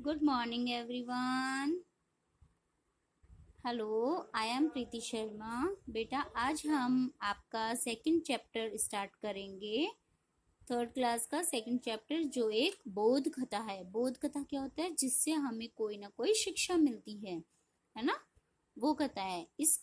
Good morning, everyone. Hello, I am Preeti Sharma. बेटा, आज हम आपका सेकंड चैप्टर स्टार्ट करेंगे। थर्ड क्लास का सेकंड चैप्टर, जो एक बोध कथा है। बोध कथा क्या होता है? जिससे हमें कोई ना कोई शिक्षा मिलती है ना? वो कथा है। इस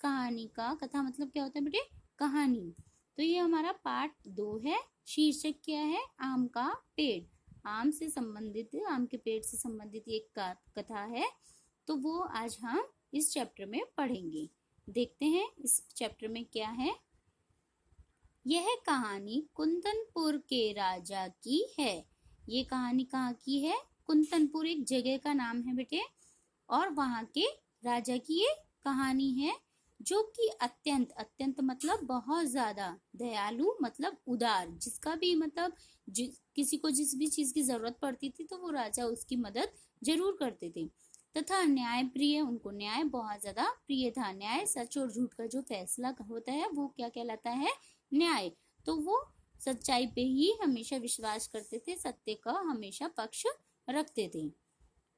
कहानी का कथा मतलब क्या होता है बेटे? कहानी। तो ये हमारा पार्ट 2 है। शीर्षक क्या है? आम का पेड़। आम के पेड़ से संबंधित एक कथा है। तो वो आज हम इस चैप्टर में पढ़ेंगे। देखते हैं इस चैप्टर में क्या है। यह कहानी कुंदनपुर के राजा की है। ये कहानी कहाँ की है? कुंदनपुर एक जगह का नाम है बेटे, और वहां के राजा की ये कहानी है, जो कि अत्यंत अत्यंत मतलब बहुत ज्यादा दयालु मतलब उदार, जिसका भी मतलब किसी को जिस भी चीज की जरूरत पड़ती थी तो वो राजा उसकी मदद जरूर करते थे, तथा न्याय प्रिय। उनको न्याय बहुत ज्यादा प्रिय था। न्याय, सच और झूठ का जो फैसला होता है वो क्या कहलाता है? न्याय। तो वो सच्चाई पे ही हमेशा विश्वास करते थे, सत्य का हमेशा पक्ष रखते थे।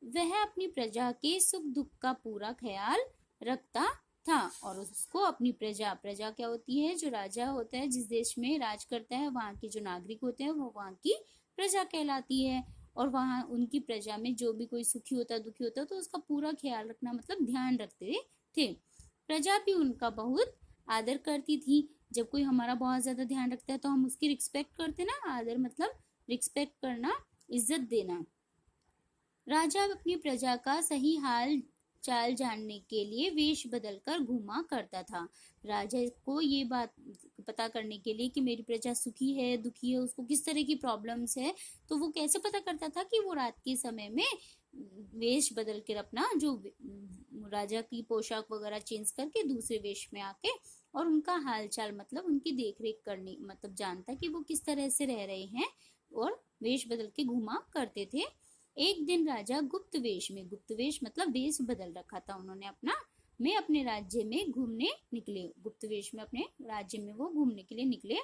वह अपनी प्रजा के सुख दुख का पूरा ख्याल रखता था, और उसको अपनी प्रजा क्या होती है? जो राजा होता है, जिस देश में राज करता है, वहाँ के जो नागरिक होते हैं वो वहाँ की प्रजा कहलाती है। और वहाँ उनकी प्रजा में जो भी कोई सुखी होता दुखी होता तो उसका पूरा ख्याल रखना मतलब ध्यान रखते थे। प्रजा भी उनका बहुत आदर करती थी। जब कोई हमारा बहुत ज्यादा ध्यान रखता है तो हम उसकी रिस्पेक्ट करते ना। आदर मतलब रिस्पेक्ट करना, इज्जत देना। राजा अपनी प्रजा का सही हाल चाल जानने के लिए वेश बदलकर घूमा करता था। राजा को ये बात पता करने के लिए कि मेरी प्रजा सुखी है दुखी है, उसको किस तरह की प्रॉब्लम्स है, तो वो कैसे पता करता था? कि वो रात के समय में वेश बदल कर अपना जो राजा की पोशाक वगैरह चेंज करके दूसरे वेश में आके और उनका हालचाल मतलब उनकी देखरेख करने मतलब जानता कि वो किस तरह से रह रहे हैं, और वेश बदल के घूमा करते थे। एक दिन राजा गुप्त वेश मतलब वेश बदल रखा था उन्होंने अपना, में अपने राज्य में घूमने निकले। गुप्त वेश में अपने राज्य में वो घूमने के लिए निकले।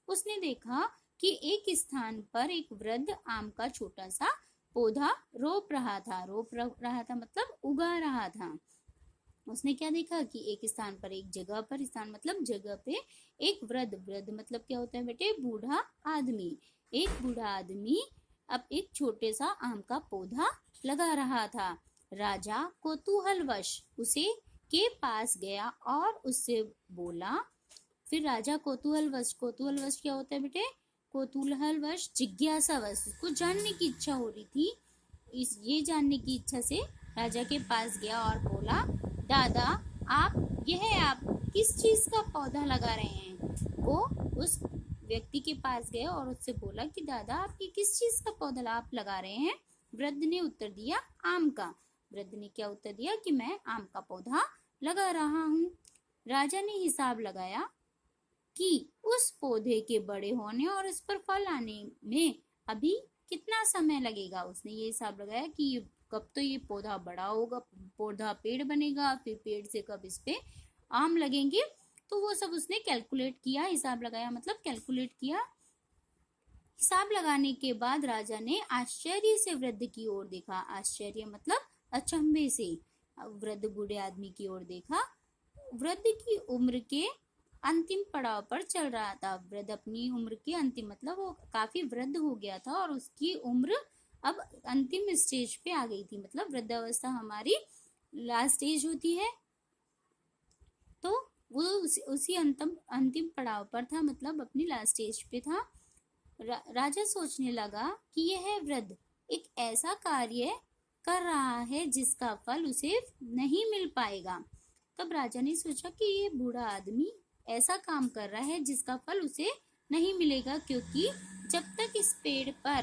उसने देखा कि एक स्थान पर एक वृद्ध आम का छोटा सा पौधा रोप रहा था मतलब उगा रहा था। उसने क्या देखा कि एक स्थान पर, एक जगह पर, स्थान मतलब जगह पे, एक वृद्ध मतलब क्या होता है बेटे? बूढ़ा आदमी। एक बूढ़ा आदमी अब एक छोटे सा आम का पौधा लगा रहा था। राजा कौतूहलवश उसे के पास गया और उससे बोला। फिर राजा कौतूहलवश क्या होता है बेटे? कौतूहलवश, जिज्ञासावश, उसको जानने की इच्छा हो रही थी। ये जानने की इच्छा से राजा के पास गया और बोला, दादा आप किस चीज का पौधा लगा रहे हैं? वो उस व्यक्ति के पास गया और उससे बोला कि दादा आप ये किस चीज का पौधा आप लगा रहे हैं? वृद्ध ने उत्तर दिया, आम का। वृद्ध ने क्या उत्तर दिया? कि मैं आम का पौधा लगा रहा हूँ। राजा ने हिसाब लगाया कि उस पौधे के बड़े होने और इस पर फल आने में अभी कितना समय लगेगा। उसने ये हिसाब लगाया कि कब तो ये पौधा बड़ा होगा, पौधा पेड़ बनेगा, फिर पेड़ से कब इस पे आम लगेंगे। तो वो सब उसने कैलकुलेट किया, हिसाब लगाया मतलब कैलकुलेट किया। हिसाब लगाने के बाद राजा ने आश्चर्य से वृद्ध की ओर देखा। आश्चर्य मतलब अचंभे से वृद्ध बूढ़े आदमी की ओर देखा। वृद्ध की उम्र के अंतिम पड़ाव पर चल रहा था। वृद्ध अपनी उम्र के अंतिम मतलब वो काफी वृद्ध हो गया था और उसकी उम्र अब अंतिम स्टेज पे आ गई थी। मतलब वृद्धावस्था हमारी लास्ट स्टेज होती है, तो वो उसी अंतिम पड़ाव पर था, मतलब अपनी लास्ट स्टेज पे था। राजा सोचने लगा कि यह वृद्ध एक ऐसा कार्य कर रहा है जिसका फल उसे नहीं मिल पाएगा। तब राजा ने सोचा कि ये बूढ़ा आदमी ऐसा काम कर रहा है जिसका फल उसे नहीं मिलेगा, क्योंकि जब तक इस पेड़ पर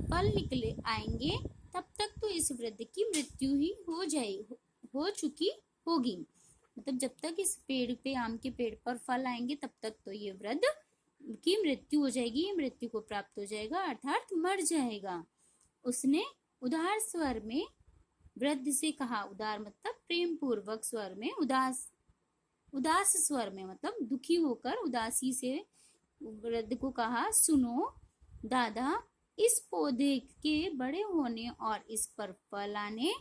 फल निकले आएंगे तब तक तो इस वृद्ध की मृत्यु ही हो चुकी होगी। मतलब जब तक इस पेड़ पे, आम के पेड़ पर फल आएंगे तब तक तो ये वृद्ध की मृत्यु हो जाएगी, मृत्यु को प्राप्त हो जाएगा अर्थात मर जाएगा। उसने उदार स्वर में वृद्ध से कहा। उदार मतलब प्रेम पूर्वक स्वर में, उदास स्वर में मतलब दुखी होकर उदासी से वृद्ध को कहा, सुनो दादा इस पौधे के बड़े होने और इस पर फल आने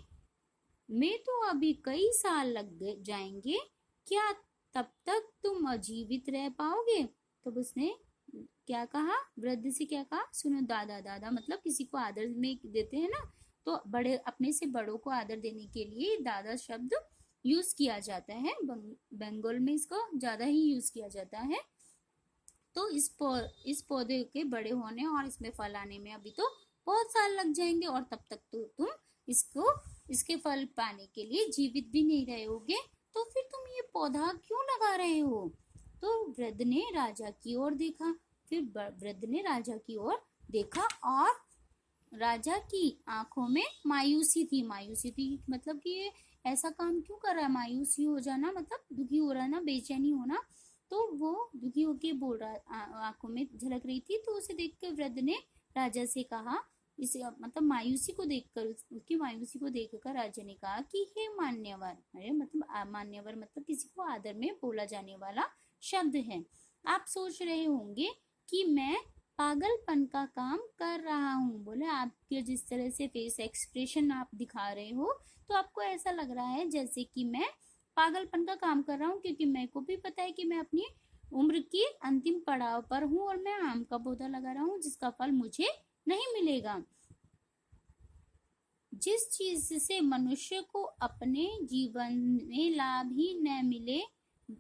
में तो अभी कई साल लग जाएंगे। क्या तब तक तुम जीवित रह पाओगे? तब उसने क्या कहा, वृद्ध से क्या कहा, सुनो दादा, दादा मतलब किसी को आदर में देते हैं ना, तो बड़े अपने से बड़ों को आदर देने के लिए दादा शब्द यूज किया जाता है। बंगाल में इसको ज्यादा ही यूज किया जाता है। तो इस पौधे के बड़े होने और इसमें फल आने में अभी तो बहुत साल लग जाएंगे, और तब तक तो तुम इसके फल पाने के लिए जीवित भी नहीं रहोगे, तो फिर तुम ये पौधा क्यों लगा रहे हो? तो वृद्ध ने राजा की ओर देखा। फिर वृद्ध ने राजा की ओर देखा और राजा की आंखों में मायूसी थी। मायूसी थी मतलब कि ये ऐसा काम क्यों कर रहा है, मायूसी हो जाना मतलब दुखी हो रहा ना, बेचैनी होना। तो वो दुखी होके बोल रहा, आंखों में झलक रही थी। तो उसे देखकर वृद्ध ने राजा से कहा, इसे मतलब मायूसी को देखकर, उसकी मायूसी को देखकर राजा ने कहा कि हे मान्यवर, अरे मतलब मान्यवर मतलब किसी को आदर में बोला जाने वाला शब्द है। आप सोच रहे होंगे कि मैं पागलपन का काम कर रहा हूँ। बोले आपके जिस तरह से फेस एक्सप्रेशन आप दिखा रहे हो, तो आपको ऐसा लग रहा है जैसे कि मैं पागलपन का काम कर रहा हूँ, क्योंकि मेरे को भी पता है कि मैं अपनी उम्र की अंतिम पड़ाव पर हूँ और मैं आम का पौधा लगा रहा हूँ जिसका फल मुझे नहीं मिलेगा। जिस चीज से मनुष्य को अपने जीवन में लाभ ही न मिले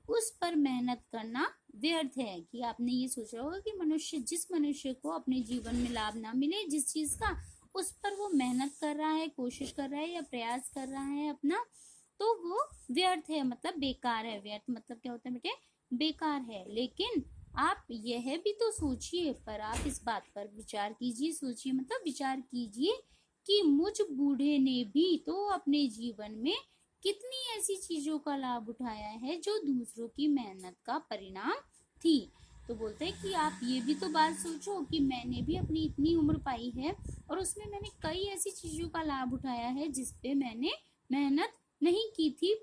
उस पर मेहनत करना व्यर्थ है। कि आपने ये सोचा होगा कि जिस मनुष्य को अपने जीवन में लाभ ना मिले जिस चीज का, उस पर वो मेहनत कर रहा है, कोशिश कर रहा है या प्रयास कर रहा है अपना, तो वो व्यर्थ है, मतलब बेकार है। व्यर्थ मतलब क्या होता है बेटे? बेकार है। लेकिन आप यह भी तो सोचिए, पर आप इस बात पर विचार कीजिए, सोचिए मतलब विचार कीजिए कि मुझ बूढ़े ने भी तो अपने जीवन में कितनी ऐसी चीजों का लाभ उठाया है जो दूसरों की मेहनत का परिणाम थी। तो बोलते हैं कि आप ये भी तो बात सोचो कि मैंने भी अपनी इतनी उम्र पाई है और उसमें मैंने कई ऐसी चीजों का लाभ उठाया है जिसपे मैंने मेहनत नहीं की थी,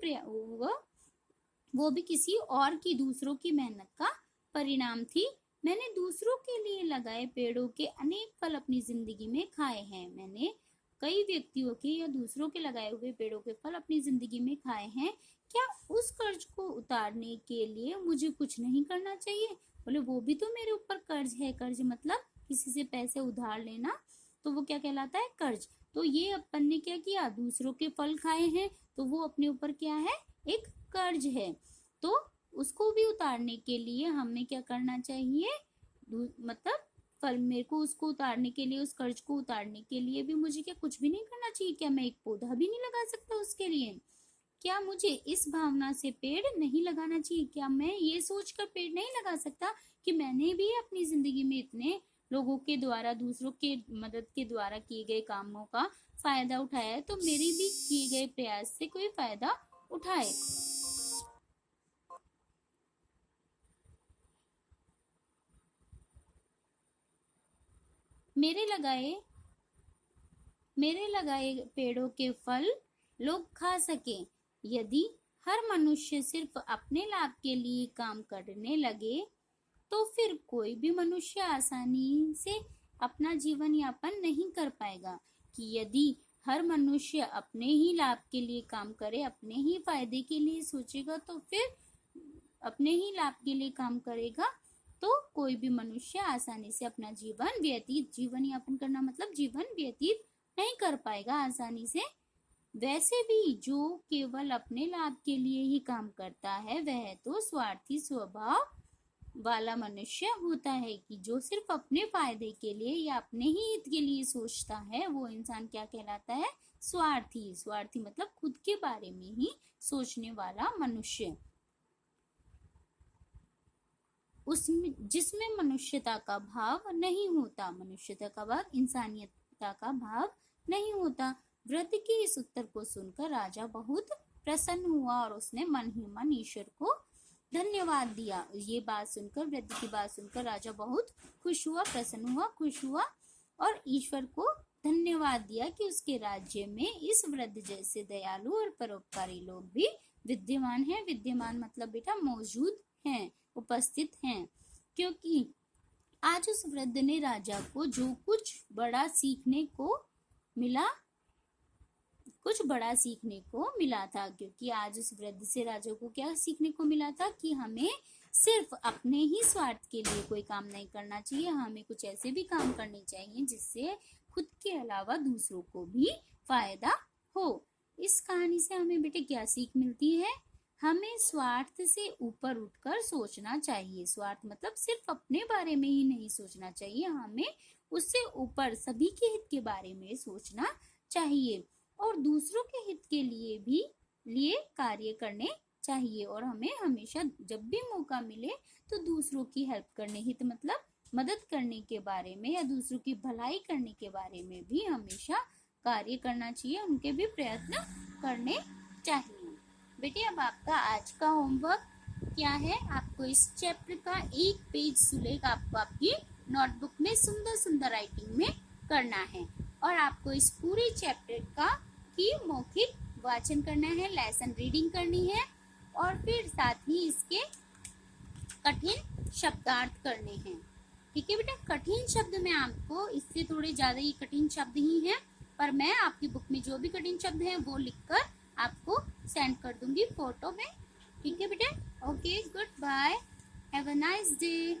वो भी किसी और की, दूसरों की मेहनत का परिणाम थी। मैंने दूसरों के लिए लगाए पेड़ों के अनेक फल अपनी जिंदगी में खाए हैं। मैंने कई व्यक्तियों के या दूसरों के लगाए हुए पेड़ों के फल अपनी जिंदगी में खाए हैं। क्या उस कर्ज को उतारने के लिए मुझे कुछ नहीं करना चाहिए? बोले वो भी तो मेरे ऊपर कर्ज है। कर्ज मतलब किसी से पैसे उधार लेना, तो वो क्या कहलाता है? कर्ज। तो ये अपन ने क्या किया, दूसरों के फल खाए हैं, तो वो अपने ऊपर क्या है? एक कर्ज है। तो उसको भी उतारने के लिए हमें क्या करना चाहिए? मतलब फल मेरे को उसको उतारने के लिए, उस कर्ज को उतारने के लिए भी मुझे क्या कुछ भी नहीं करना चाहिए? क्या मैं एक पौधा भी नहीं लगा सकता उसके लिए? क्या मुझे इस भावना से पेड़ नहीं लगाना चाहिए? क्या मैं ये सोचकर पेड़ नहीं लगा सकता कि मैंने भी अपनी जिंदगी में इतने लोगों के द्वारा, दूसरों के मदद के द्वारा किए गए कामों का फायदा उठाया है, तो मेरी भी किए गए प्रयास से कोई फायदा उठाए। मेरे लगाए पेड़ों के फल लोग खा सके। यदि हर मनुष्य सिर्फ अपने लाभ के लिए काम करने लगे तो फिर कोई भी मनुष्य आसानी से अपना जीवन यापन नहीं कर पाएगा। कि यदि हर मनुष्य अपने ही लाभ के लिए काम करे, अपने ही फायदे के लिए सोचेगा, तो फिर अपने ही लाभ के लिए काम करेगा, तो कोई भी मनुष्य आसानी से अपना जीवन यापन करना मतलब जीवन व्यतीत नहीं कर पाएगा आसानी से। वैसे भी जो केवल अपने लाभ के लिए ही काम करता है वह तो स्वार्थी स्वभाव वाला मनुष्य होता है। कि जो सिर्फ अपने फायदे के लिए या अपने ही हित के लिए सोचता है, वो इंसान क्या कहलाता है? स्वार्थी। स्वार्थी मतलब खुद के बारे में ही सोचने वाला मनुष्य। उसमें जिसमें मनुष्यता का भाव नहीं होता, मनुष्यता का भाव, इंसानियता का भाव नहीं होता। वृद्ध के इस उत्तर को सुनकर राजा बहुत प्रसन्न हुआ और उसने मन ही मन ईश्वर को धन्यवाद दिया। ये बात सुनकर, वृद्ध की बात सुनकर राजा बहुत खुश हुआ, प्रसन्न हुआ, खुश हुआ और ईश्वर को धन्यवाद दिया कि उसके राज्य में इस वृद्ध जैसे दयालु और परोपकारी लोग भी विद्यमान हैं। विद्यमान मतलब बेटा मौजूद हैं, उपस्थित हैं। क्योंकि आज उस वृद्ध ने राजा को जो कुछ बड़ा सीखने को मिला था, क्योंकि आज उस वृद्ध से राजा को क्या सीखने को मिला था कि हमें सिर्फ अपने ही स्वार्थ के लिए कोई काम नहीं करना चाहिए, हमें कुछ ऐसे भी काम करने चाहिए जिससे खुद के अलावा दूसरों को भी फायदा हो। इस कहानी से हमें बेटे क्या सीख मिलती है? हमें स्वार्थ से ऊपर उठकर सोचना चाहिए। स्वार्थ मतलब सिर्फ अपने बारे में ही नहीं सोचना चाहिए, हमें उससे ऊपर सभी के हित के बारे में सोचना चाहिए और दूसरों के हित के लिए कार्य करने चाहिए। और हमें हमेशा जब भी मौका मिले तो दूसरों की हेल्प करने, हित मतलब मदद करने के बारे में या दूसरों की भलाई करने के बारे में भी हमेशा कार्य करना चाहिए, उनके भी प्रयत्न करने चाहिए। बेटे अब आपका आज का होमवर्क क्या है? आपको इस चैप्टर का एक पेज सुलेख आपको आपकी नोटबुक में सुंदर सुंदर राइटिंग में करना है और आपको इस पूरे चैप्टर की मौखिक वाचन करना है, लेसन रीडिंग करनी है और फिर साथ ही इसके कठिन शब्दार्थ करने हैं। ठीक है बेटा, कठिन शब्द में आपको इससे थोड़े ज्यादा ही कठिन शब्द ही हैं, पर मैं आपकी बुक में जो भी कठिन शब्द हैं वो लिखकर आपको सेंड कर दूंगी फोटो में। ठीक है बेटा, okay, good bye, have a nice day.